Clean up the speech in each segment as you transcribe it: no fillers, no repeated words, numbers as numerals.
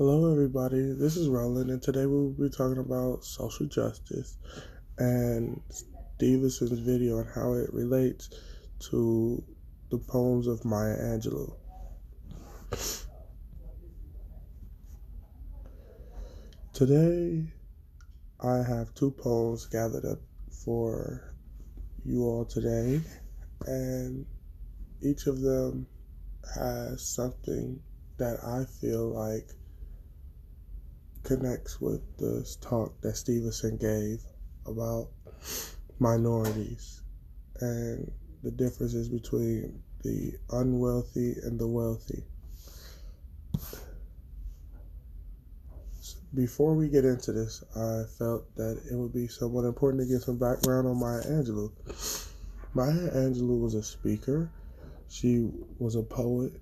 Hello, everybody. This is Roland, and today we will be talking about social justice and Stevenson's video and how it relates to the poems of Maya Angelou. Today, I have two poems gathered up for you all today, and each of them has something that I feel like connects with this talk that Stevenson gave about minorities and the differences between the unwealthy and the wealthy. Before we get into this, I felt that it would be somewhat important to give some background on Maya Angelou. Maya Angelou was a speaker, she was a poet,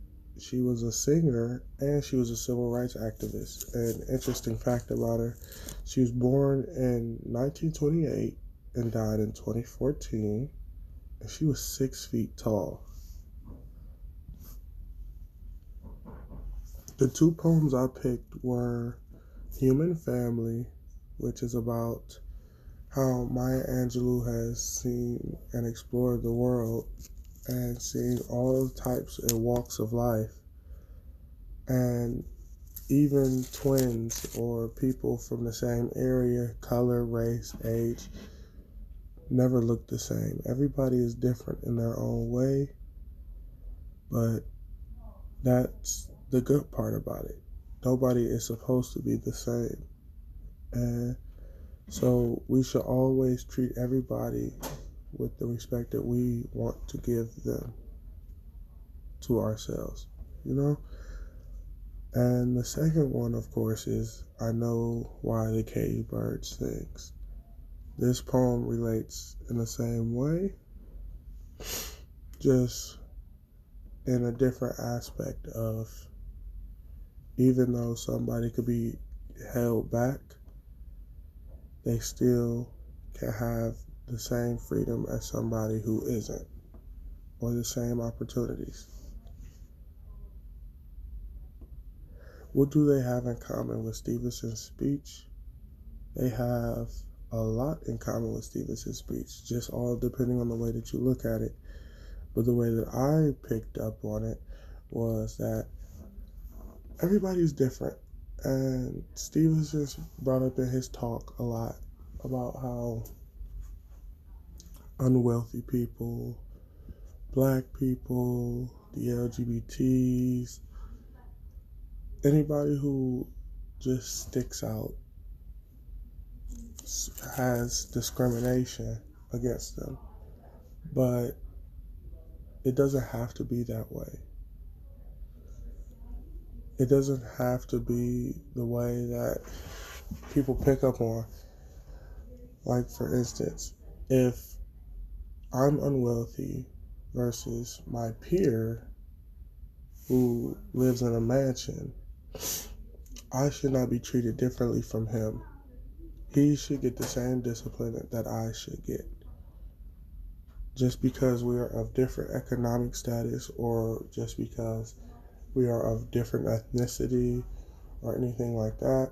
she was a singer, and she was a civil rights activist. An interesting fact about her, she was born in 1928 and died in 2014, and she was 6 feet tall. The two poems I picked were Human Family, which is about how Maya Angelou has seen and explored the world and seen all types and walks of life, and even twins or people from the same area, color, race, age, never look the same. Everybody is different in their own way, but that's the good part about it. Nobody is supposed to be the same. And so we should always treat everybody with the respect that we want to give them to ourselves, you know? And the second one, of course, is I Know Why the Cage Bird Sings. This poem relates in the same way, just in a different aspect of even though somebody could be held back, they still can have the same freedom as somebody who isn't, or the same opportunities. What do they have in common with Stevenson's speech? They have a lot in common with Stevenson's speech, just all depending on the way that you look at it. But the way that I picked up on it was that everybody's different. And Stevenson brought up in his talk a lot about how unwealthy people, black people, the LGBTs, anybody who just sticks out has discrimination against them. But it doesn't have to be that way. It doesn't have to be the way that people pick up on. Like, for instance, if I'm unwealthy versus my peer who lives in a mansion, I should not be treated differently from him. He should get the same discipline that I should get. Just because we are of different economic status, or just because we are of different ethnicity or anything like that,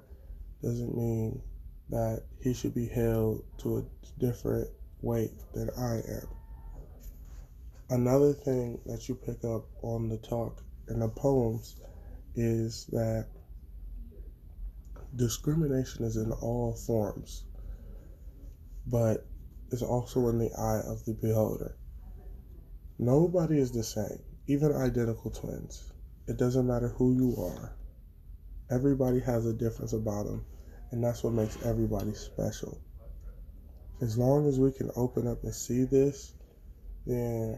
doesn't mean that he should be held to a different weight than I am. Another thing that you pick up on the talk and the poems is that discrimination is in all forms, but it's also in the eye of the beholder. Nobody is the same, even identical twins. It doesn't matter who you are. Everybody has a difference about them, and that's what makes everybody special. As long as we can open up and see this, then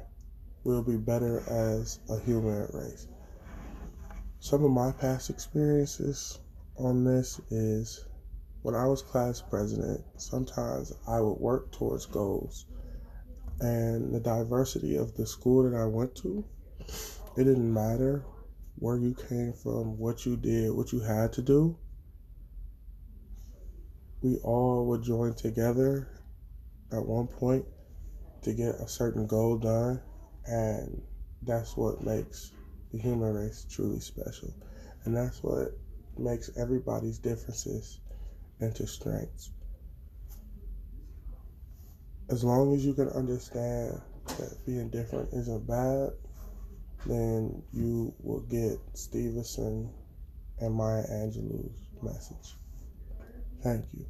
we'll be better as a human race. Some of my past experiences on this is when I was class president, sometimes I would work towards goals, and the diversity of the school that I went to, it didn't matter where you came from, what you did, what you had to do. We all would join together at one point to get a certain goal done, and that's what makes the human race truly special. And that's what makes everybody's differences into strengths. As long as you can understand that being different isn't bad, then you will get Stevenson and Maya Angelou's message. Thank you.